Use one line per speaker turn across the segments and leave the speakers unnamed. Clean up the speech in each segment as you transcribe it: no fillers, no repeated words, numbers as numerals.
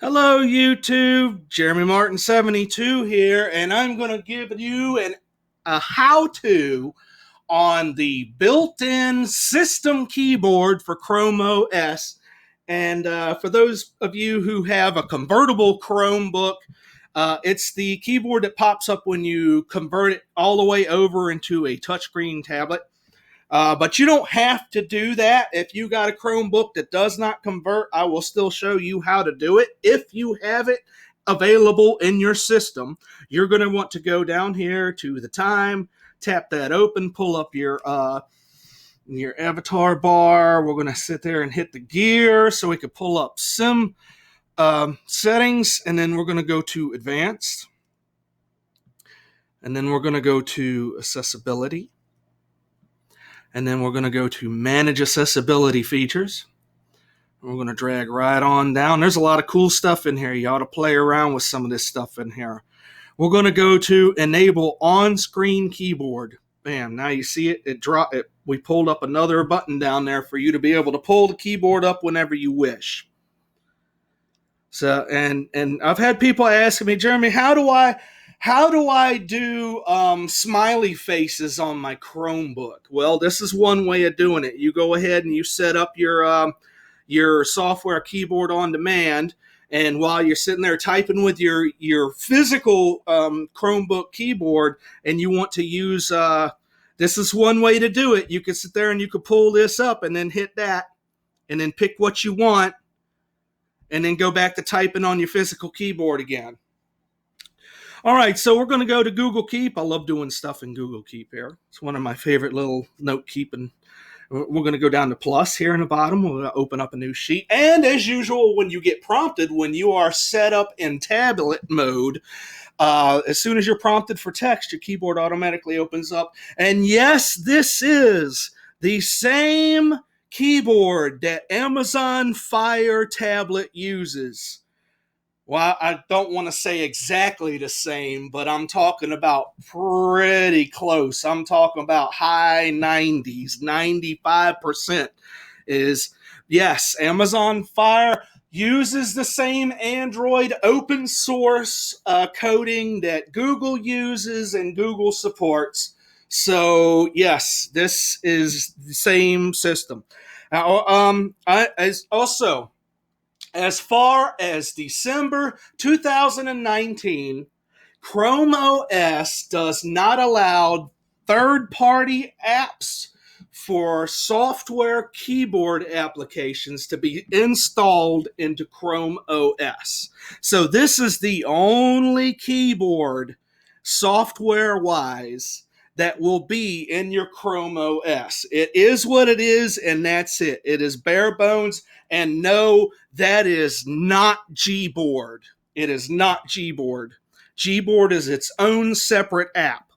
Hello, YouTube. Jeremy Martin 72 here, and I'm going to give you a how-to on the built-in system keyboard for Chrome OS. And for those of you who have a convertible Chromebook, it's the keyboard that pops up when you convert it all the way over into a touchscreen tablet. But you don't have to do that. If you got a Chromebook that does not convert, I will still show you how to do it. If you have it available in your system, you're going to want to go down here to the time, tap that open, pull up your avatar bar. We're going to sit there and hit the gear so we can pull up some settings, and then we're going to go to advanced, and then we're going to go to accessibility. And then we're going to go to manage accessibility features. We're going to drag right on down. There's a lot of cool stuff in here. You ought to play around with some of this stuff in here. We're going to go to enable on-screen keyboard. Bam, now you see it. We pulled up another button down there for you to be able to pull the keyboard up whenever you wish. So, and I've had people asking me, Jeremy, how do I do smiley faces on my Chromebook? Well, this is one way of doing it. You go ahead and you set up your software keyboard on demand, and while you're sitting there typing with your physical Chromebook keyboard, and you want to use this is one way to do it. You can sit there and you can pull this up and then hit that, and then pick what you want, and then go back to typing on your physical keyboard again. All right, so we're going to go to Google Keep. I love doing stuff in Google Keep here. It's one of my favorite little note keeping. We're going to go down to plus here in the bottom. We're going to open up a new sheet. And as usual, when you get prompted, when you are set up in tablet mode, as soon as you're prompted for text, your keyboard automatically opens up. And yes, this is the same keyboard that Amazon Fire tablet uses. Well, I don't want to say exactly the same, but I'm talking about pretty close. I'm talking about high 90s, 95% is, yes, Amazon Fire uses the same Android open source coding that Google uses and Google supports. So, yes, this is the same system. As far as December 2019, Chrome OS does not allow third-party apps for software keyboard applications to be installed into Chrome OS. So this is the only keyboard, software-wise, that will be in your Chrome OS. It is what it is, and that's it. It is bare bones, and no, that is not Gboard. It is not Gboard. Gboard is its own separate app.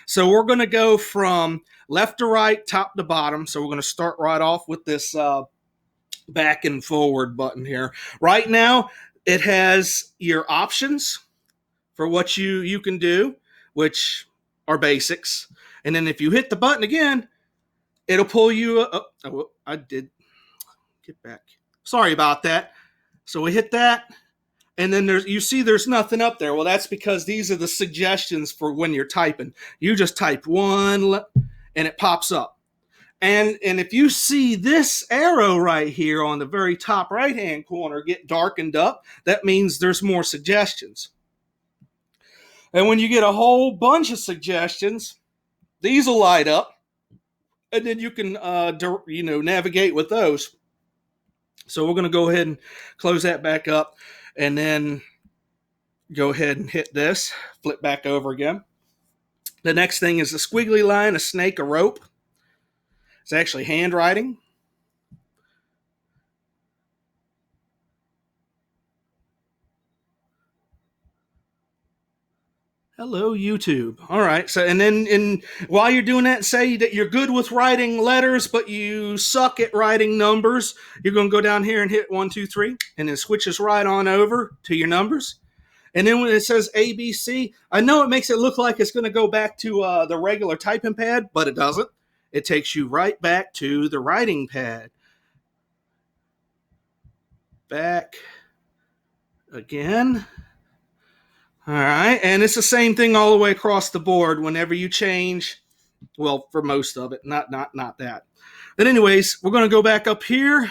So we're going to go from left to right, top to bottom. So we're going to start right off with this back and forward button here. Right now, it has your options for what you can do, which are basics. And then if you hit the button again, it'll pull you up. Oh, I did get back. Sorry about that. So we hit that, and then there's nothing up there. Well, that's because these are the suggestions for when you're typing. You just type one, and it pops up. And if you see this arrow right here on the very top right-hand corner get darkened up, that means there's more suggestions. And when you get a whole bunch of suggestions, these will light up, and then you can navigate with those. So we're going to go ahead and close that back up, and then go ahead and hit this, flip back over again. The next thing is a squiggly line, a snake, a rope. It's actually handwriting. Hello, YouTube. All right. So, and then while you're doing that, say that you're good with writing letters, but you suck at writing numbers. You're going to go down here and hit 1, 2, 3, and it switches right on over to your numbers. And then when it says ABC, I know it makes it look like it's going to go back to the regular typing pad, but it doesn't. It takes you right back to the writing pad. Back again. All right, and it's the same thing all the way across the board whenever you change. Well, for most of it, not that. But anyways, we're going to go back up here,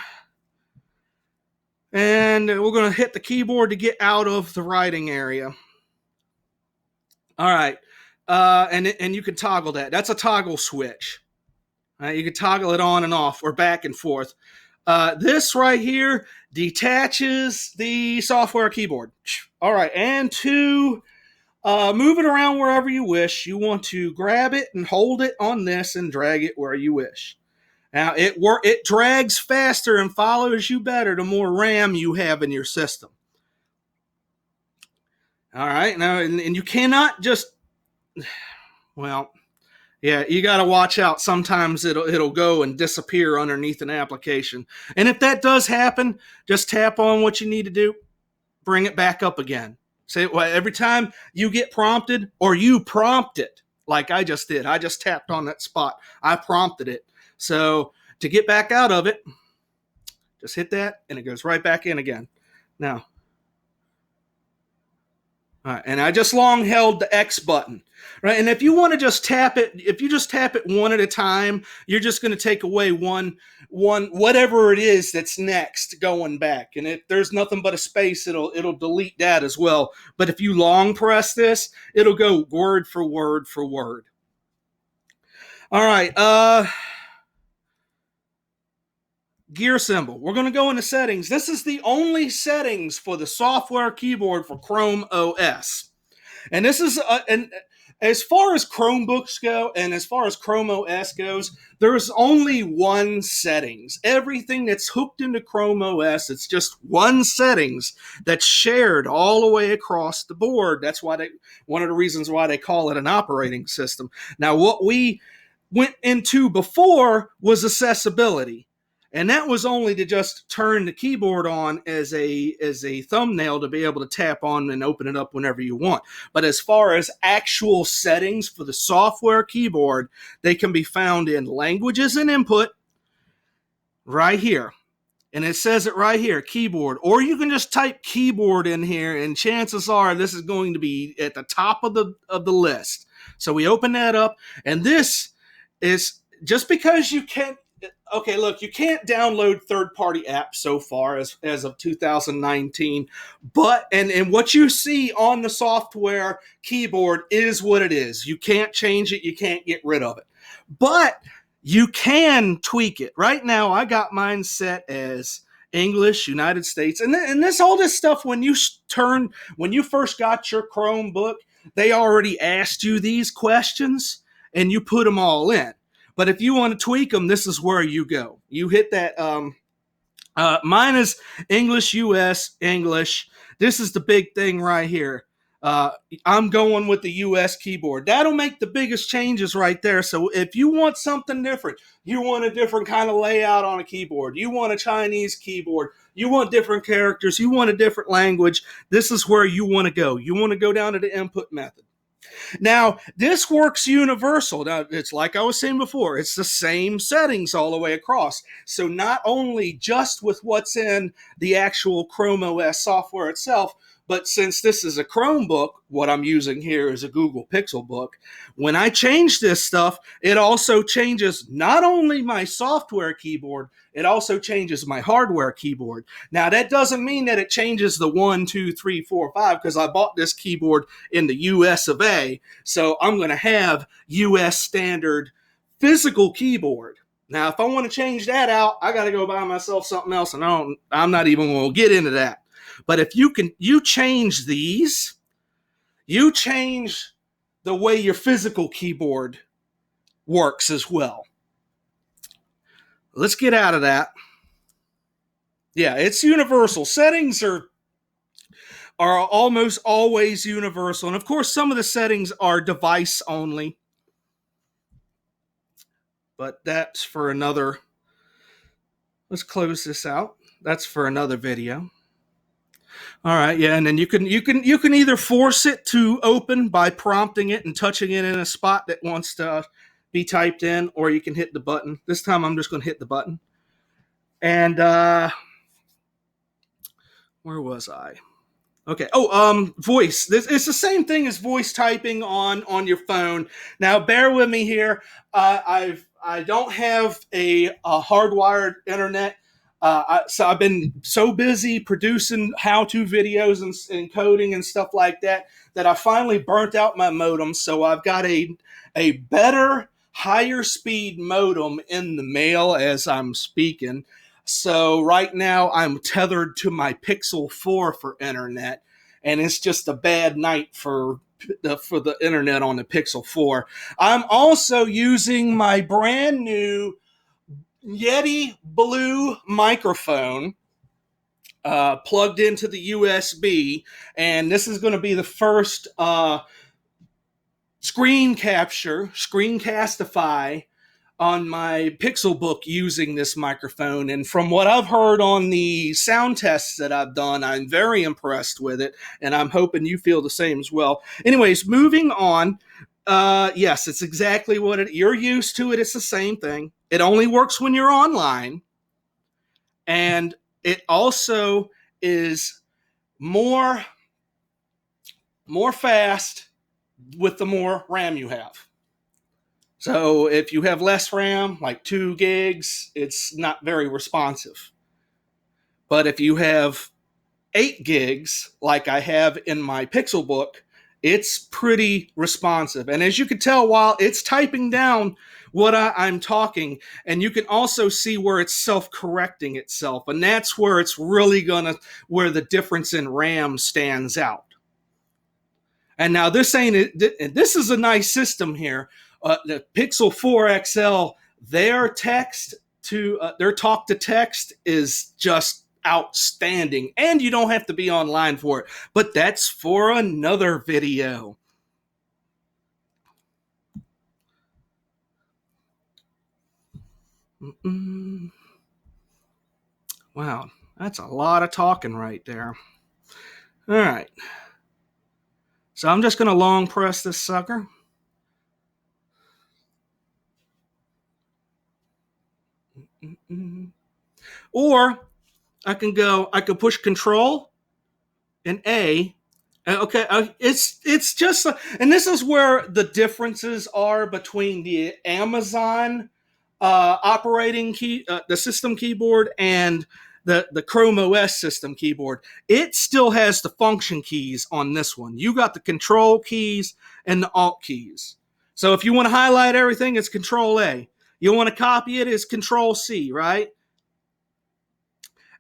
and we're going to hit the keyboard to get out of the writing area. All right, and you can toggle that. That's a toggle switch. You can toggle it on and off or back and forth. This right here detaches the software keyboard. All right, and to move it around wherever you wish, you want to grab it and hold it on this and drag it where you wish. Now, it drags faster and follows you better the more RAM you have in your system. All right, now, and you cannot just, well, yeah, you got to watch out. Sometimes it'll go and disappear underneath an application. And if that does happen, just tap on what you need to do, bring it back up again. Say, well, every time you get prompted or you prompt it, like I just did, I just tapped on that spot. I prompted it. So to get back out of it, just hit that and it goes right back in again. Now, all right, and I just long held the X button, right? And if you want to just tap it, if you just tap it one at a time, you're just going to take away one, whatever it is that's next going back. And if there's nothing but a space, it'll delete that as well. But if you long press this, it'll go word for word for word. All right, gear symbol. We're going to go into settings. This is the only settings for the software keyboard for Chrome OS. And this is, and as far as Chromebooks go and as far as Chrome OS goes, there's only one settings. Everything that's hooked into Chrome OS, it's just one settings that's shared all the way across the board. That's why one of the reasons why they call it an operating system. Now, what we went into before was accessibility. And that was only to just turn the keyboard on as a thumbnail to be able to tap on and open it up whenever you want. But as far as actual settings for the software keyboard, they can be found in languages and input right here. And it says it right here, keyboard. Or you can just type keyboard in here, and chances are this is going to be at the top of the list. So we open that up, and this is just because you can't. Okay, look, you can't download third-party apps so far as of 2019, but and what you see on the software keyboard is what it is. You can't change it, you can't get rid of it, but you can tweak it. Right now, I got mine set as English, United States, and this all this stuff. When you first got your Chromebook, they already asked you these questions, and you put them all in. But if you want to tweak them, this is where you go. You hit that. Mine is English, US, English. This is the big thing right here. I'm going with the US keyboard. That'll make the biggest changes right there. So if you want something different, you want a different kind of layout on a keyboard, you want a Chinese keyboard, you want different characters, you want a different language, this is where you want to go. You want to go down to the input method. Now, this works universal. Now, it's like I was saying before, it's the same settings all the way across. So not only just with what's in the actual Chrome OS software itself, but since this is a Chromebook, what I'm using here is a Google Pixel book. When I change this stuff, it also changes not only my software keyboard, it also changes my hardware keyboard. Now, that doesn't mean that it changes the 1, 2, 3, 4, 5, because I bought this keyboard in the US of A, so I'm going to have US standard physical keyboard. Now, if I want to change that out, I got to go buy myself something else, and I'm not even going to get into that. But if you change these, you change the way your physical keyboard works as well. Let's get out of that. Yeah, it's universal. Settings are almost always universal. And of course, some of the settings are device only. But that's for another. Let's close this out. That's for another video. All right, yeah, and then you can either force it to open by prompting it and touching it in a spot that wants to be typed in, or you can hit the button. This time I'm just going to hit the button. And where was I? Okay. Voice. It's the same thing as voice typing on your phone. Now, bear with me here. I don't have a hardwired internet. So I've been so busy producing how-to videos and coding and stuff like that that I finally burnt out my modem. So I've got a better, higher speed modem in the mail as I'm speaking. So right now I'm tethered to my Pixel 4 for internet, and it's just a bad night for the internet on the Pixel 4. I'm also using my brand new Yeti Blue microphone plugged into the USB, and this is going to be the first screencastify on my Pixelbook using this microphone. And from what I've heard on the sound tests that I've done, I'm very impressed with it, and I'm hoping you feel the same as well. Anyways, moving on. Yes, it's exactly what you're used to it. It's the same thing. It only works when you're online, and it also is more fast with the more RAM you have. So if you have less RAM, like 2 gigs, it's not very responsive. But if you have 8 gigs, like I have in my Pixelbook, it's pretty responsive. And as you can tell, while it's typing down what I'm talking, and you can also see where it's self-correcting itself. And that's where it's really where the difference in RAM stands out. And now this is a nice system here. The Pixel 4 XL, their talk to text is just outstanding, and you don't have to be online for it. But that's for another video. Wow, that's a lot of talking right there. All right. So I'm just going to long press this sucker. Or I can push Control and A. Okay, it's just, and this is where the differences are between the Amazon operating the system keyboard, and the ChromeOS system keyboard. It still has the function keys on this one. You got the Control keys and the Alt keys. So if you want to highlight everything, it's Control A. You want to copy it, it's Control C, right?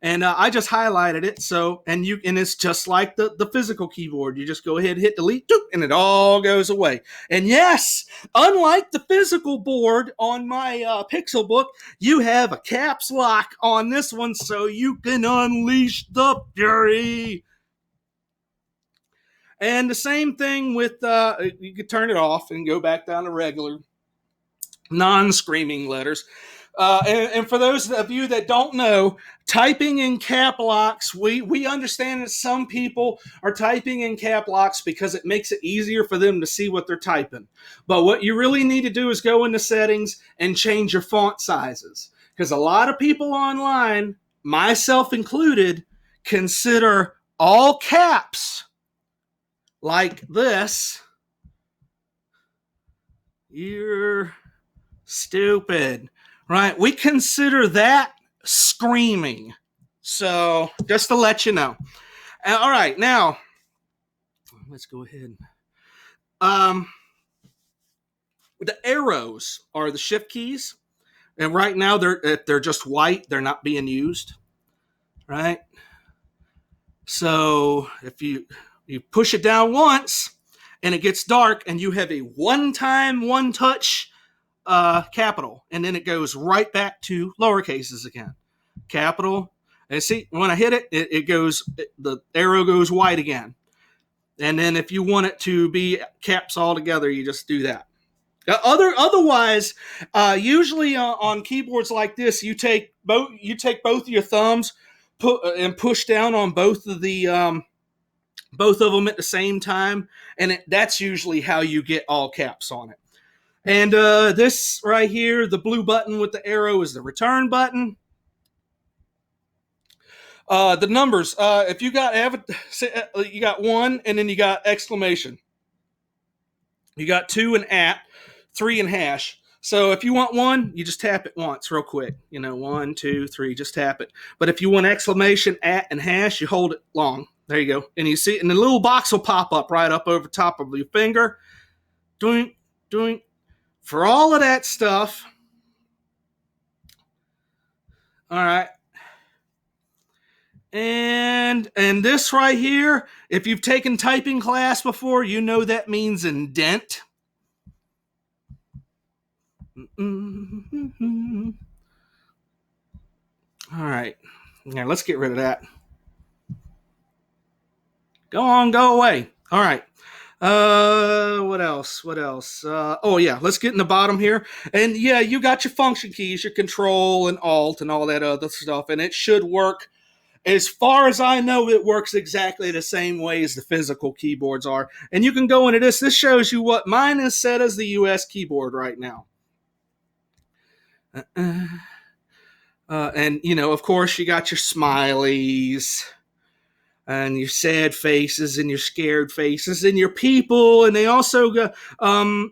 And I just highlighted it. So, and it's just like the physical keyboard. You just go ahead and hit delete, and it all goes away. And yes, unlike the physical board on my Pixelbook, you have a caps lock on this one, so you can unleash the fury. And the same thing with you can turn it off and go back down to regular non-screaming letters. And for those of you that don't know, typing in cap locks, we understand that some people are typing in cap locks because it makes it easier for them to see what they're typing. But what you really need to do is go into settings and change your font sizes. Because a lot of people online, myself included, consider all caps like this. You're stupid. Right? We consider that screaming. So, just to let you know. All right, now, let's go ahead. The arrows are the shift keys. And right now, they're just white. They're not being used. Right? So, if you push it down once, and it gets dark, and you have a one-time, one-touch capital, and then it goes right back to lowercases again. Capital, and see, when I hit it, the arrow goes white again. And then if you want it to be caps all together, you just do that. Otherwise, usually on keyboards like this, you take both of your thumbs, and push down on both of them at the same time, and that's usually how you get all caps on it. And this right here, the blue button with the arrow, is the return button. The numbers. If you got you got one, and then you got exclamation. You got two and at, three and hash. So if you want one, you just tap it once, real quick. You know, 1, 2, 3, just tap it. But if you want exclamation, at, and hash, you hold it long. There you go, and you see, and the little box will pop up right up over top of your finger. Doing, for all of that stuff. All right. And this right here, if you've taken typing class before, you know that means indent. All right. Now let's get rid of that. Go on, go away. All right. What else? Oh yeah, let's get in the bottom here. And yeah, you got your function keys, your control and alt and all that other stuff, and it should work. As far as I know, it works exactly the same way as the physical keyboards are. And you can go into this. This shows you what mine is set as the US keyboard right now. And, you know, of course, you got your smileys and your sad faces and your scared faces and your people. And they also got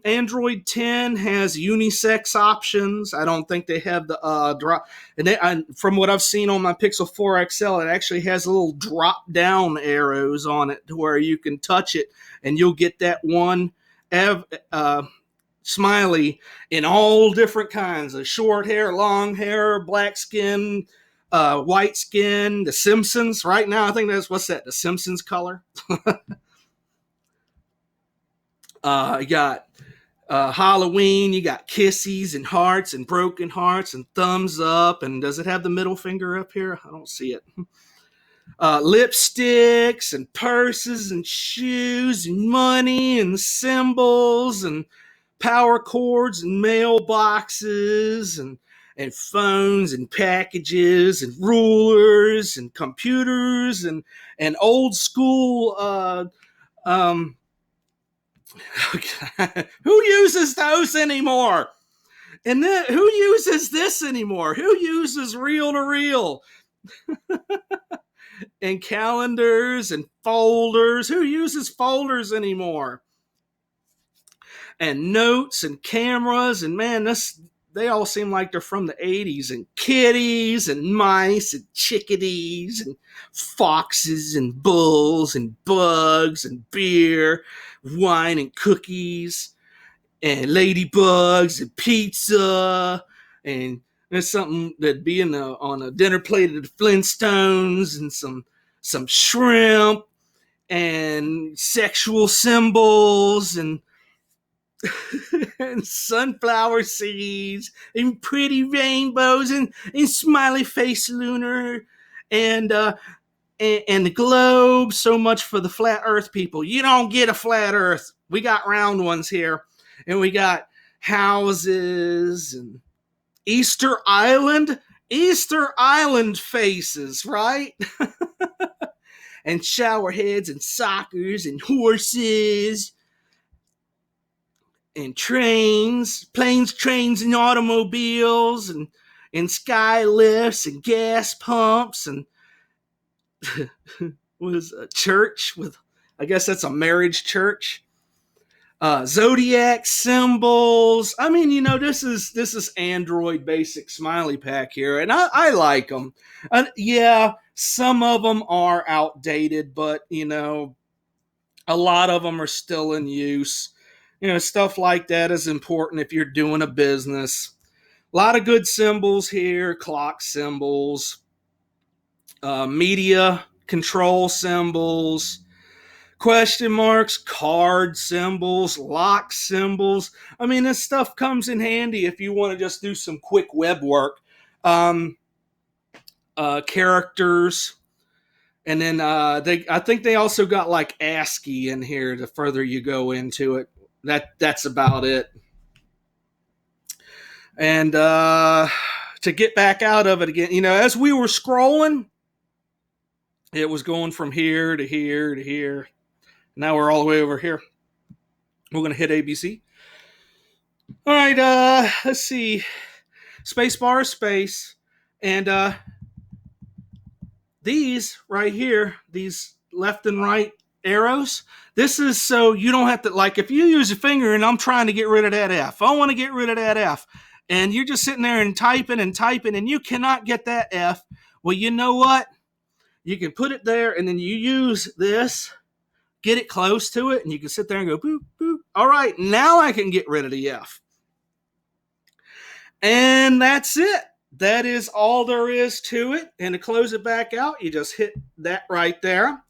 Android 10 has unisex options. I don't think they have the drop. And from what I've seen on my Pixel 4 XL, it actually has little drop down arrows on it to where you can touch it and you'll get that one smiley in all different kinds of short hair, long hair, black skin, white skin, the Simpsons. Right now, I think that's the Simpsons color. You got Halloween. You got kissies and hearts and broken hearts and thumbs up. And does it have the middle finger up here? I don't see it. Lipsticks and purses and shoes and money and symbols and power cords and mailboxes and phones and packages and rulers and computers and old school who uses those anymore? And then who uses this anymore? Who uses reel to reel? And calendars and folders. Who uses folders anymore? And notes and cameras, and man, they all seem like they're from the 80s. And kitties and mice and chickadees and foxes and bulls and bugs and beer, wine and cookies and ladybugs and pizza. And there's something that'd be on a dinner plate of the Flintstones and some shrimp and sexual symbols and and sunflower seeds and pretty rainbows and smiley face lunar and the globe. So much for the flat earth people. You don't get a flat earth. We got round ones here. And we got houses and Easter Island faces, right? And shower heads and sockers and horses and trains, planes, trains, and automobiles, and sky lifts and gas pumps, and was a church with, I guess that's a marriage church. Zodiac symbols. I mean, you know, this is Android basic smiley pack here, and I like them. Yeah, some of them are outdated, but you know, a lot of them are still in use. You know, stuff like that is important if you're doing a business. A lot of good symbols here, clock symbols, media control symbols, question marks, card symbols, lock symbols. I mean, this stuff comes in handy if you want to just do some quick web work. Characters. And then I think they also got like ASCII in here the further you go into it. That's about it. And to get back out of it again, you know, as we were scrolling, it was going from here to here to here. Now we're all the way over here. We're going to hit ABC. All right, let's see. Space bar is space. And these right here, these left and right arrows, this is so you don't have to, like if you use your finger and I'm trying to get rid of that F, I want to get rid of that F, and you're just sitting there and typing and you cannot get that F. Well, you know what? You can put it there and then you use this, get it close to it, and you can sit there and go boop, boop. All right, now I can get rid of the F. And that's it. That is all there is to it. And to close it back out, you just hit that right there.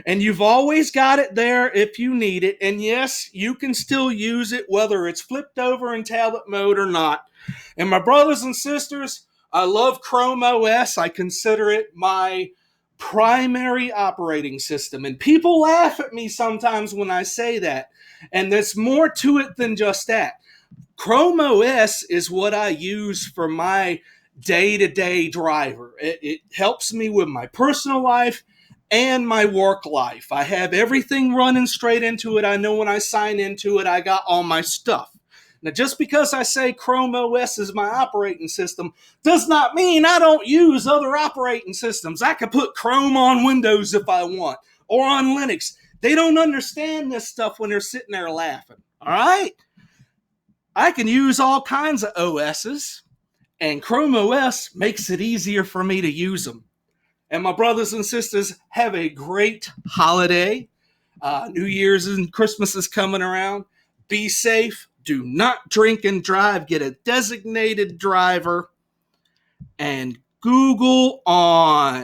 And you've always got it there if you need it. And yes, you can still use it whether it's flipped over in tablet mode or not. And my brothers and sisters, I love ChromeOS. I consider it my primary operating system. And people laugh at me sometimes when I say that. And there's more to it than just that. ChromeOS is what I use for my day-to-day driver. It helps me with my personal life and my work life. I have everything running straight into it. I know when I sign into it, I got all my stuff. Now, just because I say ChromeOS is my operating system does not mean I don't use other operating systems. I could put Chrome on Windows if I want, or on Linux. They don't understand this stuff when they're sitting there laughing. All right? I can use all kinds of OSs, and ChromeOS makes it easier for me to use them. And my brothers and sisters, have a great holiday. New Year's and Christmas is coming around. Be safe. Do not drink and drive. Get a designated driver. And Google on.